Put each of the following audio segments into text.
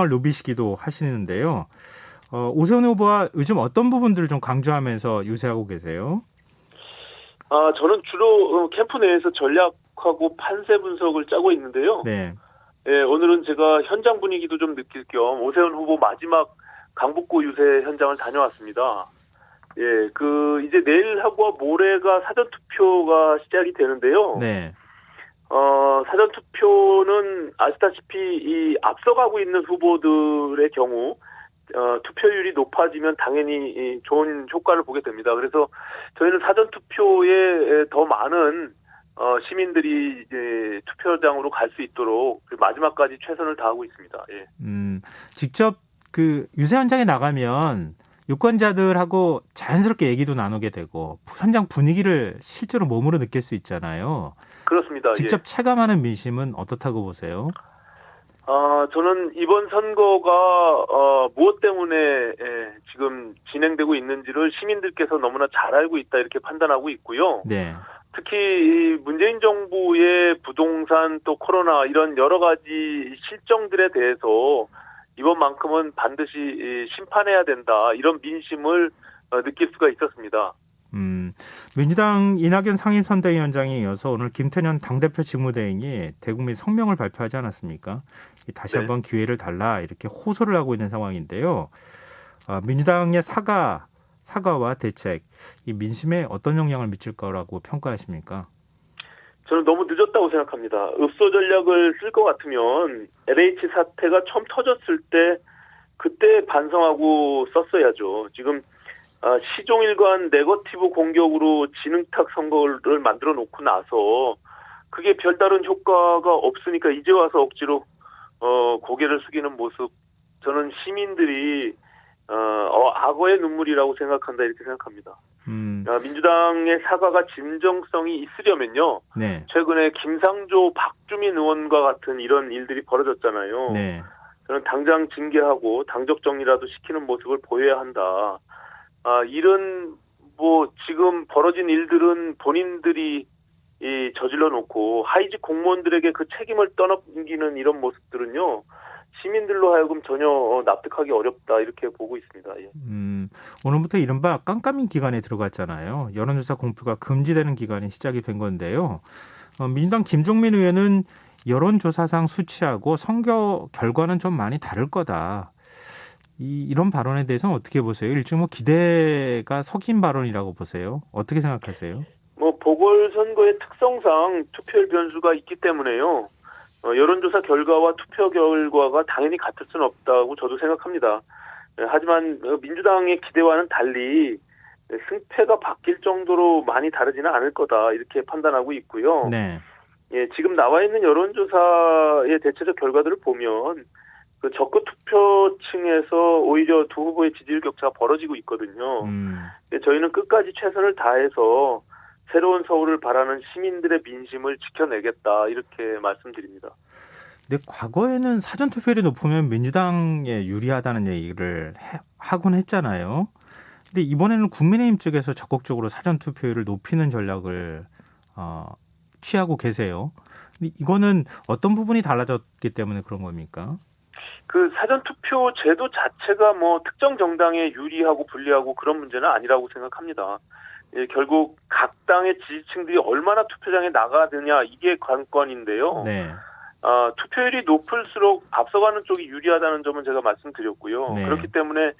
을 노비시기도 하시는데요. 오세훈 후보와 요즘 어떤 부분들을 좀 강조하면서 유세하고 계세요? 저는 주로 캠프 내에서 전략하고 판세 분석을 짜고 있는데요. 네. 예, 오늘은 제가 현장 분위기도 좀 느낄 겸 오세훈 후보 마지막 강북구 유세 현장을 다녀왔습니다. 예, 이제 내일하고 모레가 사전투표가 시작이 되는데요. 네. 사전투표는 아시다시피 이 앞서가고 있는 후보들의 경우 투표율이 높아지면 당연히 이 좋은 효과를 보게 됩니다. 그래서 저희는 사전투표에 더 많은 시민들이 이제 투표장으로 갈 수 있도록 마지막까지 최선을 다하고 있습니다. 예. 직접 그 유세 현장에 나가면 유권자들하고 자연스럽게 얘기도 나누게 되고 현장 분위기를 실제로 몸으로 느낄 수 있잖아요. 그렇습니다. 직접 예. 체감하는 민심은 어떻다고 보세요? 저는 이번 선거가 무엇 때문에 지금 진행되고 있는지를 시민들께서 너무나 잘 알고 있다 이렇게 판단하고 있고요. 네. 특히 이 문재인 정부의 부동산 또 코로나 이런 여러 가지 실정들에 대해서 이번만큼은 반드시 심판해야 된다 이런 민심을 느낄 수가 있었습니다. 민주당 이낙연 상임선대위원장에 이어서 오늘 김태년 당대표 직무대행이 대국민 성명을 발표하지 않았습니까? 다시 네. 한번 기회를 달라 이렇게 호소를 하고 있는 상황인데요. 민주당의 사과와 대책, 이 민심에 어떤 영향을 미칠 거라고 평가하십니까? 저는 너무 늦었다고 생각합니다. 읍소 전략을 쓸 것 같으면 LH 사태가 처음 터졌을 때 그때 반성하고 썼어야죠. 지금 시종일관 네거티브 공격으로 진흙탕 선거를 만들어 놓고 나서 그게 별다른 효과가 없으니까 이제 와서 억지로 고개를 숙이는 모습, 저는 시민들이 악어의 눈물이라고 생각한다 이렇게 생각합니다. 민주당의 사과가 진정성이 있으려면요. 네. 최근에 김상조, 박주민 의원과 같은 이런 일들이 벌어졌잖아요. 네. 저는 당장 징계하고 당적 정리라도 시키는 모습을 보여야 한다. 이런 지금 벌어진 일들은 본인들이 저질러 놓고 하이직 공무원들에게 그 책임을 떠넘기는 이런 모습들은요. 시민들로 하여금 전혀 납득하기 어렵다 이렇게 보고 있습니다. 예. 오늘부터 이른바 깜깜이 기간에 들어갔잖아요. 여론조사 공표가 금지되는 기간이 시작이 된 건데요. 민주당 김종민 의원은 여론조사상 수치하고 선거 결과는 좀 많이 다를 거다. 이런 발언에 대해서는 어떻게 보세요? 일종의 기대가 섞인 발언이라고 보세요. 어떻게 생각하세요? 보궐선거의 특성상 투표율 변수가 있기 때문에요. 여론조사 결과와 투표 결과가 당연히 같을 수는 없다고 저도 생각합니다. 하지만 민주당의 기대와는 달리 승패가 바뀔 정도로 많이 다르지는 않을 거다 이렇게 판단하고 있고요. 네. 예, 지금 나와 있는 여론조사의 대체적 결과들을 보면 그 적극 투표층에서 오히려 두 후보의 지지율 격차가 벌어지고 있거든요. 저희는 끝까지 최선을 다해서 새로운 서울을 바라는 시민들의 민심을 지켜내겠다 이렇게 말씀드립니다. 근데 과거에는 사전투표율이 높으면 민주당에 유리하다는 얘기를 하곤 했잖아요. 근데 이번에는 국민의힘 쪽에서 적극적으로 사전투표율을 높이는 전략을 취하고 계세요. 근데 이거는 어떤 부분이 달라졌기 때문에 그런 겁니까? 그 사전투표 제도 자체가 특정 정당에 유리하고 불리하고 그런 문제는 아니라고 생각합니다. 예, 결국 각 당의 지지층들이 얼마나 투표장에 나가느냐 이게 관건인데요. 네. 투표율이 높을수록 앞서가는 쪽이 유리하다는 점은 제가 말씀드렸고요. 네. 그렇기 때문에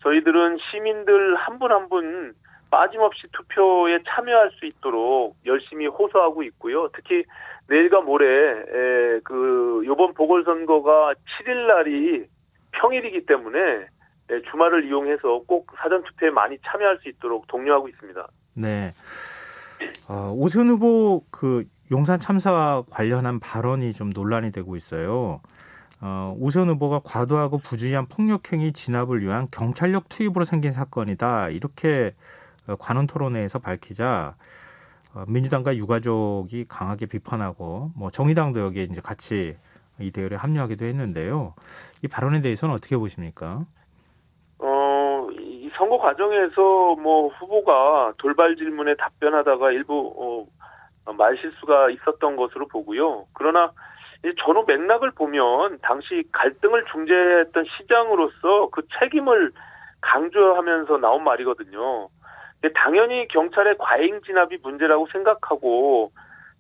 저희들은 시민들 한 분 한 분 빠짐없이 투표에 참여할 수 있도록 열심히 호소하고 있고요. 특히 내일과 모레 이번 보궐선거가 7일 날이 평일이기 때문에 주말을 이용해서 꼭 사전투표에 많이 참여할 수 있도록 독려하고 있습니다. 네. 오세훈 후보 용산 참사와 관련한 발언이 좀 논란이 되고 있어요. 오세훈 후보가 과도하고 부주의한 폭력행위 진압을 위한 경찰력 투입으로 생긴 사건이다. 이렇게 관훈 토론회에서 밝히자 민주당과 유가족이 강하게 비판하고 정의당도 여기에 이제 같이 이 대열에 합류하기도 했는데요. 이 발언에 대해서는 어떻게 보십니까? 이 선거 과정에서 후보가 돌발 질문에 답변하다가 일부 말실수가 있었던 것으로 보고요. 그러나 이 전후 맥락을 보면 당시 갈등을 중재했던 시장으로서 그 책임을 강조하면서 나온 말이거든요. 당연히 경찰의 과잉 진압이 문제라고 생각하고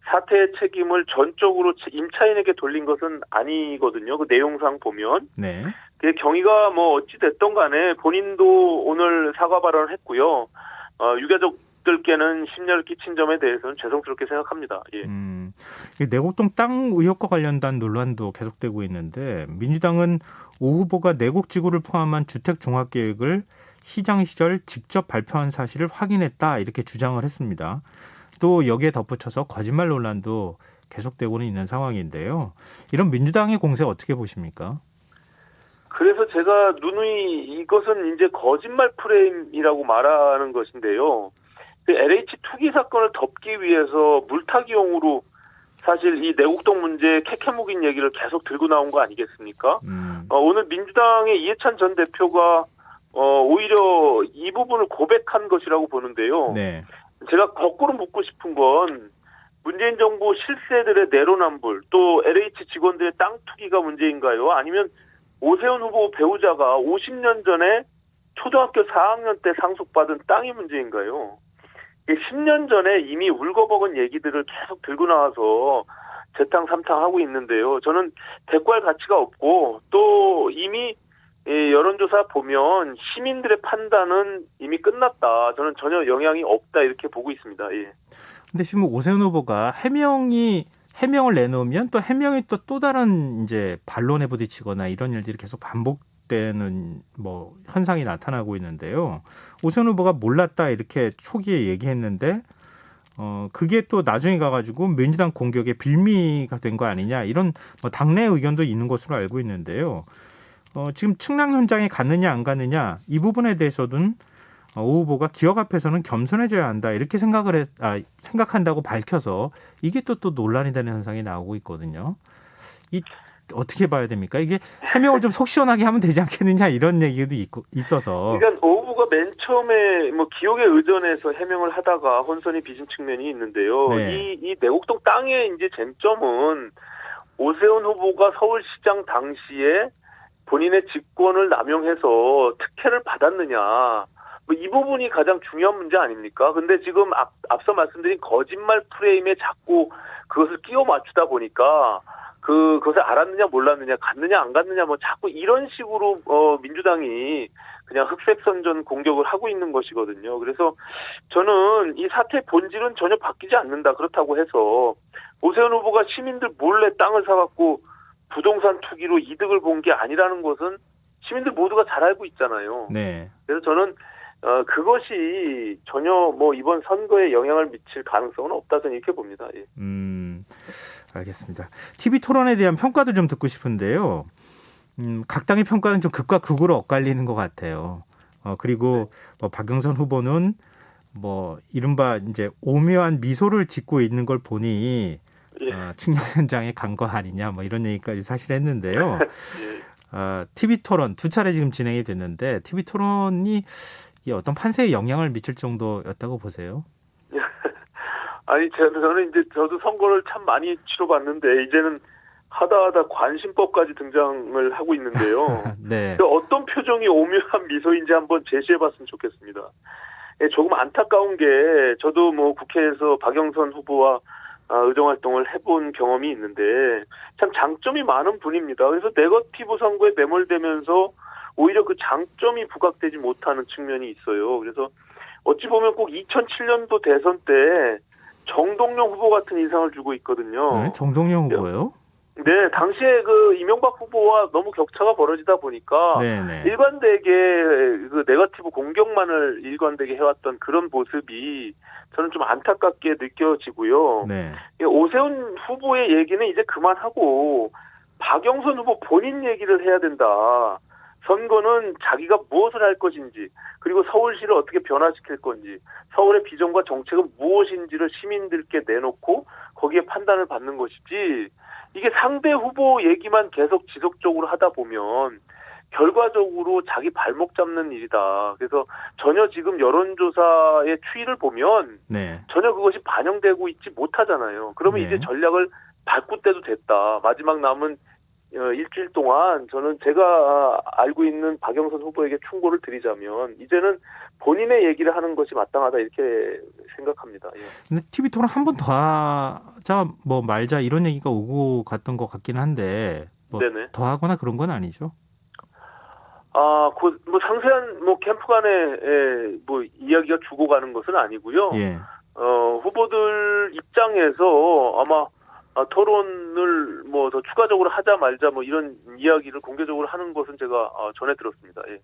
사태의 책임을 전적으로 임차인에게 돌린 것은 아니거든요. 그 내용상 보면. 네. 그 경위가 뭐 어찌 됐던 간에 본인도 오늘 사과 발언을 했고요. 유가족들께는 심려를 끼친 점에 대해서는 죄송스럽게 생각합니다. 예. 이 내곡동 땅 의혹과 관련된 논란도 계속되고 있는데 민주당은 오 후보가 내곡지구를 포함한 주택 종합계획을 시장 시절 직접 발표한 사실을 확인했다 이렇게 주장을 했습니다. 또 여기에 덧붙여서 거짓말 논란도 계속되고는 있는 상황인데요. 이런 민주당의 공세 어떻게 보십니까? 그래서 제가 누누이 이것은 이제 거짓말 프레임이라고 말하는 것인데요. 그 LH 투기 사건을 덮기 위해서 물타기용으로 사실 이 내곡동 문제 캐캐묵인 얘기를 계속 들고 나온 거 아니겠습니까? 오늘 민주당의 이해찬 전 대표가 오히려 이 부분을 고백한 것이라고 보는데요. 네. 제가 거꾸로 묻고 싶은 건 문재인 정부 실세들의 내로남불 또 LH 직원들의 땅 투기가 문제인가요? 아니면 오세훈 후보 배우자가 50년 전에 초등학교 4학년 때 상속받은 땅이 문제인가요? 10년 전에 이미 울거먹은 얘기들을 계속 들고 나와서 재탕 삼탕하고 있는데요. 저는 대꾸할 가치가 없고 또 이미 여론조사 보면 시민들의 판단은 이미 끝났다. 저는 전혀 영향이 없다 이렇게 보고 있습니다. 예. 근데 지금 오세훈 후보가 해명을 내놓으면 또 해명이 또 다른 이제 반론에 부딪히거나 이런 일들이 계속 반복되는 뭐 현상이 나타나고 있는데요. 오세훈 후보가 몰랐다 이렇게 초기에 얘기했는데 그게 또 나중에 가가지고 민주당 공격의 빌미가 된 거 아니냐 이런 뭐 당내 의견도 있는 것으로 알고 있는데요. 지금 측량 현장에 갔느냐 안 갔느냐 이 부분에 대해서는 오 후보가 기억 앞에서는 겸손해져야 한다 이렇게 생각한다고 밝혀서 이게 또 논란이 되는 현상이 나오고 있거든요. 이 어떻게 봐야 됩니까? 이게 해명을 좀 속 시원하게 하면 되지 않겠느냐 이런 얘기도 있어서. 그러니까 오 후보가 맨 처음에 뭐 기억에 의존해서 해명을 하다가 혼선이 빚은 측면이 있는데요. 네. 이 내곡동 땅의 이제 쟁점은 오세훈 후보가 서울시장 당시에 본인의 직권을 남용해서 특혜를 받았느냐. 뭐 이 부분이 가장 중요한 문제 아닙니까? 근데 지금 앞서 말씀드린 거짓말 프레임에 자꾸 그것을 끼워 맞추다 보니까 그것을 알았느냐 몰랐느냐 갔느냐 안 갔느냐 뭐 자꾸 이런 식으로 민주당이 그냥 흑색선전 공격을 하고 있는 것이거든요. 그래서 저는 이 사태의 본질은 전혀 바뀌지 않는다. 그렇다고 해서 오세훈 후보가 시민들 몰래 땅을 사갖고 부동산 투기로 이득을 본 게 아니라는 것은 시민들 모두가 잘 알고 있잖아요. 네. 그래서 저는 그것이 전혀 뭐 이번 선거에 영향을 미칠 가능성은 없다 저는 이렇게 봅니다. 예. 알겠습니다. TV 토론에 대한 평가도 좀 듣고 싶은데요. 각 당의 평가는 좀 극과 극으로 엇갈리는 것 같아요. 그리고 뭐 박영선 후보는 뭐 이른바 이제 오묘한 미소를 짓고 있는 걸 보니 측량 현장에 간 거 아니냐 뭐 이런 얘기까지 사실 했는데요. TV 토론 두 차례 지금 진행이 됐는데 TV 토론이 어떤 판세에 영향을 미칠 정도였다고 보세요? 아니 저는 이제 저도 선거를 참 많이 치러봤는데 이제는 하다 관심법까지 등장을 하고 있는데요. 네. 어떤 표정이 오묘한 미소인지 한번 제시해봤으면 좋겠습니다. 조금 안타까운 게 저도 뭐 국회에서 박영선 후보와 의정활동을 해본 경험이 있는데 참 장점이 많은 분입니다. 그래서 네거티브 선거에 매몰되면서 오히려 그 장점이 부각되지 못하는 측면이 있어요. 그래서 어찌 보면 꼭 2007년도 대선 때 정동영 후보 같은 인상을 주고 있거든요. 네, 정동영 후보요? 네, 당시에 그 이명박 후보와 너무 격차가 벌어지다 보니까 네네. 일관되게 그 네거티브 공격만을 일관되게 해왔던 그런 모습이 저는 좀 안타깝게 느껴지고요. 네. 오세훈 후보의 얘기는 이제 그만하고 박영선 후보 본인 얘기를 해야 된다. 선거는 자기가 무엇을 할 것인지 그리고 서울시를 어떻게 변화시킬 건지 서울의 비전과 정책은 무엇인지를 시민들께 내놓고 거기에 판단을 받는 것이지 이게 상대 후보 얘기만 계속 지속적으로 하다 보면 결과적으로 자기 발목 잡는 일이다. 그래서 전혀 지금 여론조사의 추이를 보면 네. 전혀 그것이 반영되고 있지 못하잖아요. 그러면 네. 이제 전략을 바꿀 때도 됐다. 마지막 남은 일주일 동안 저는 제가 알고 있는 박영선 후보에게 충고를 드리자면 이제는 본인의 얘기를 하는 것이 마땅하다 이렇게 생각합니다. 예. 근데 TV 토론 한 번 더 하자 뭐 말자 이런 얘기가 오고 갔던 것 같긴 한데 뭐 네네. 더 하거나 그런 건 아니죠? 뭐 상세한 뭐 캠프 간에 뭐 이야기가 주고가는 것은 아니고요. 예. 후보들 입장에서 아마 토론을 뭐 더 추가적으로 하자 말자 뭐 이런 이야기를 공개적으로 하는 것은 제가 전해 들었습니다. 예.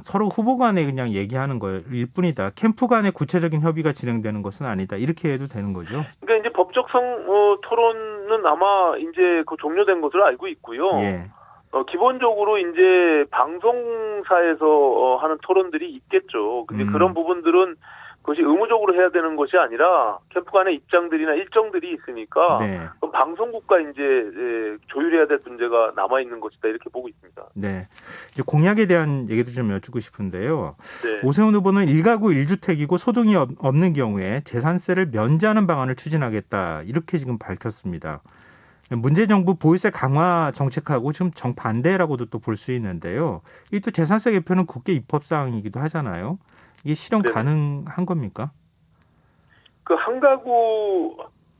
서로 후보 간에 그냥 얘기하는 거일 뿐이다. 캠프 간에 구체적인 협의가 진행되는 것은 아니다. 이렇게 해도 되는 거죠? 그러니까 이제 법적성 토론은 아마 이제 그 종료된 것으로 알고 있고요. 예. 기본적으로 이제 방송사에서 하는 토론들이 있겠죠. 근데 그런 부분들은 그것이 의무적으로 해야 되는 것이 아니라 캠프 간의 입장들이나 일정들이 있으니까 네. 그럼 방송국과 이제 조율해야 될 문제가 남아 있는 것이다 이렇게 보고 있습니다. 네. 이제 공약에 대한 얘기도 좀 여쭙고 싶은데요. 네. 오세훈 후보는 1가구 1주택이고 소득이 없는 경우에 재산세를 면제하는 방안을 추진하겠다. 이렇게 지금 밝혔습니다. 문재인 정부 보유세 강화 정책하고 지금 정반대라고도 또 볼 수 있는데요. 이 또 재산세 개편은 국회 입법 사항이기도 하잖아요. 이게 실현 네. 가능한 겁니까? 그 한 가구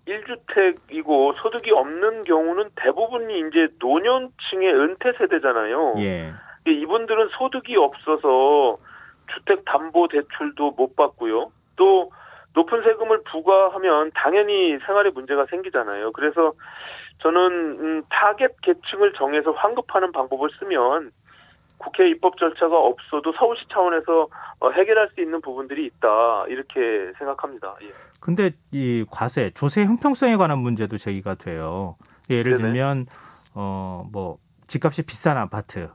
1주택이고 소득이 없는 경우는 대부분이 이제 노년층의 은퇴 세대잖아요. 예. 이분들은 소득이 없어서 주택담보대출도 못 받고요. 또 높은 세금을 부과하면 당연히 생활에 문제가 생기잖아요. 그래서 저는 타겟 계층을 정해서 환급하는 방법을 쓰면 국회 입법 절차가 없어도 서울시 차원에서 해결할 수 있는 부분들이 있다 이렇게 생각합니다. 예. 근데 이 과세, 조세 형평성에 관한 문제도 제기가 돼요. 예를 네네. 들면 뭐 집값이 비싼 아파트,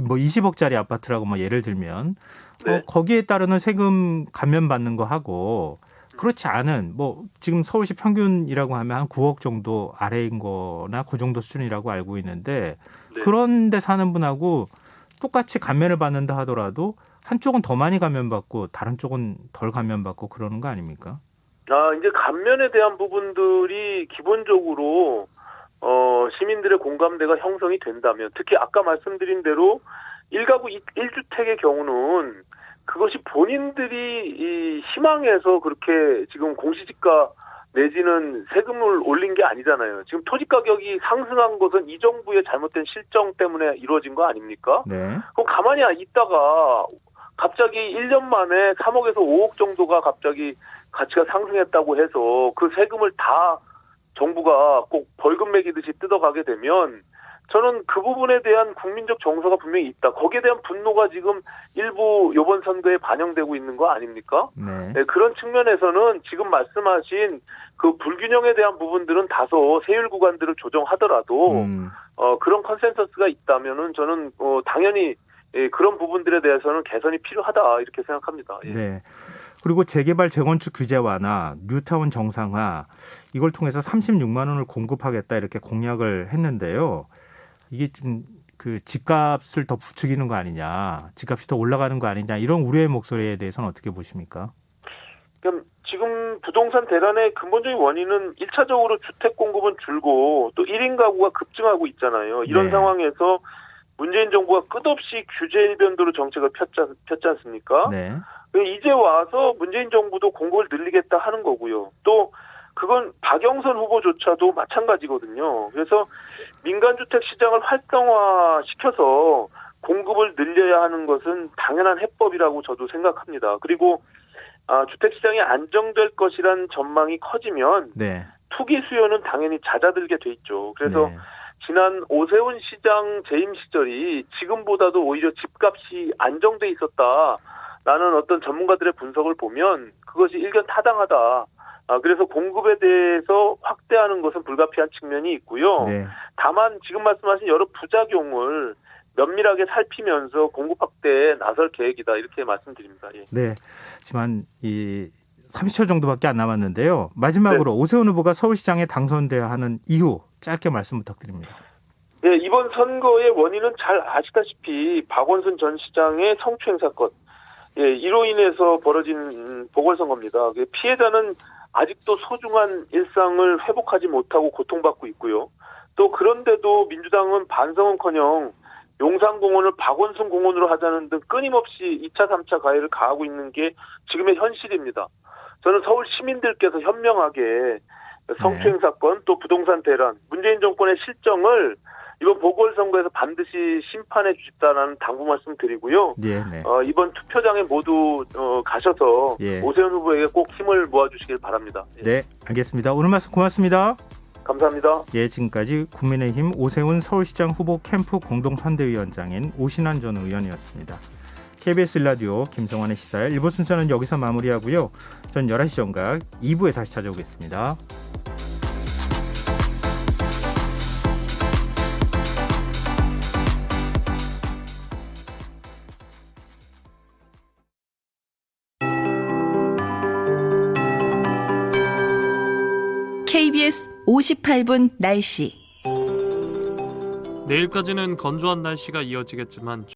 뭐 20억짜리 아파트라고 뭐 예를 들면 네. 거기에 따르는 세금 감면 받는 거 하고 그렇지 않은 뭐 지금 서울시 평균이라고 하면 한 9억 정도 아래인 거나 그 정도 수준이라고 알고 있는데 네. 그런 데 사는 분하고 똑같이 감면을 받는다 하더라도 한쪽은 더 많이 감면받고 다른 쪽은 덜 감면받고 그러는 거 아닙니까? 이제 감면에 대한 부분들이 기본적으로 시민들의 공감대가 형성이 된다면 특히 아까 말씀드린 대로 1가구 1주택의 경우는 그것이 본인들이 희망해서 그렇게 지금 공시지가 내지는 세금을 올린 게 아니잖아요. 지금 토지 가격이 상승한 것은 이 정부의 잘못된 실정 때문에 이루어진 거 아닙니까? 네. 그럼 가만히 있다가 갑자기 1년 만에 3억에서 5억 정도가 갑자기 가치가 상승했다고 해서 그 세금을 다 정부가 꼭 벌금 매기듯이 뜯어가게 되면 저는 그 부분에 대한 국민적 정서가 분명히 있다. 거기에 대한 분노가 지금 일부 이번 선거에 반영되고 있는 거 아닙니까? 네. 네, 그런 측면에서는 지금 말씀하신 그 불균형에 대한 부분들은 다소 세율 구간들을 조정하더라도 그런 컨센서스가 있다면은 저는 당연히 그런 부분들에 대해서는 개선이 필요하다 이렇게 생각합니다. 예. 네. 그리고 재개발 재건축 규제 완화, 뉴타운 정상화 이걸 통해서 36만 원을 공급하겠다 이렇게 공약을 했는데요. 이게 좀 그 집값을 더 부추기는 거 아니냐, 집값이 더 올라가는 거 아니냐 이런 우려의 목소리에 대해서는 어떻게 보십니까? 그럼 지금 부동산 대란의 근본적인 원인은 1차적으로 주택 공급은 줄고 또 1인 가구가 급증하고 있잖아요. 이런 네. 상황에서 문재인 정부가 끝없이 규제 일변도로 정책을 폈지 않습니까? 네. 이제 와서 문재인 정부도 공급을 늘리겠다 하는 거고요. 또 그건 박영선 후보조차도 마찬가지거든요. 그래서 민간주택 시장을 활성화시켜서 공급을 늘려야 하는 것은 당연한 해법이라고 저도 생각합니다. 그리고 주택시장이 안정될 것이란 전망이 커지면 네. 투기 수요는 당연히 잦아들게 돼 있죠. 그래서 네. 지난 오세훈 시장 재임 시절이 지금보다도 오히려 집값이 안정돼 있었다라는 어떤 전문가들의 분석을 보면 그것이 일견 타당하다. 그래서 공급에 대해서 확대하는 것은 불가피한 측면이 있고요. 네. 다만 지금 말씀하신 여러 부작용을 면밀하게 살피면서 공급 확대에 나설 계획이다 이렇게 말씀드립니다. 예. 네. 하지만 이 30초 정도밖에 안 남았는데요. 마지막으로 네. 오세훈 후보가 서울시장에 당선돼야 하는 이유 짧게 말씀 부탁드립니다. 네, 이번 선거의 원인은 잘 아시다시피 박원순 전 시장의 성추행 사건, 이로 인해서 벌어진 보궐선거입니다. 피해자는 아직도 소중한 일상을 회복하지 못하고 고통받고 있고요. 또 그런데도 민주당은 반성은커녕 용산공원을 박원순 공원으로 하자는 등 끊임없이 2차, 3차 가해를 가하고 있는 게 지금의 현실입니다. 저는 서울 시민들께서 현명하게 성추행 사건 또 부동산 대란, 문재인 정권의 실정을 이번 보궐선거에서 반드시 심판해 주십사라는 당부 말씀 드리고요. 네, 네. 이번 투표장에 모두 가셔서 예. 오세훈 후보에게 꼭 힘을 모아주시길 바랍니다. 예. 네, 알겠습니다. 오늘 말씀 고맙습니다. 감사합니다. 예, 지금까지 국민의힘 오세훈 서울시장 후보 캠프 공동선대위원장인 오신환 전 의원이었습니다. KBS 라디오 김성환의 시사회 1부 순서는 여기서 마무리하고요. 전 11시 정각 2부에 다시 찾아오겠습니다. KBS 58분 날씨. 내일까지는 건조한 날씨가 이어지겠지만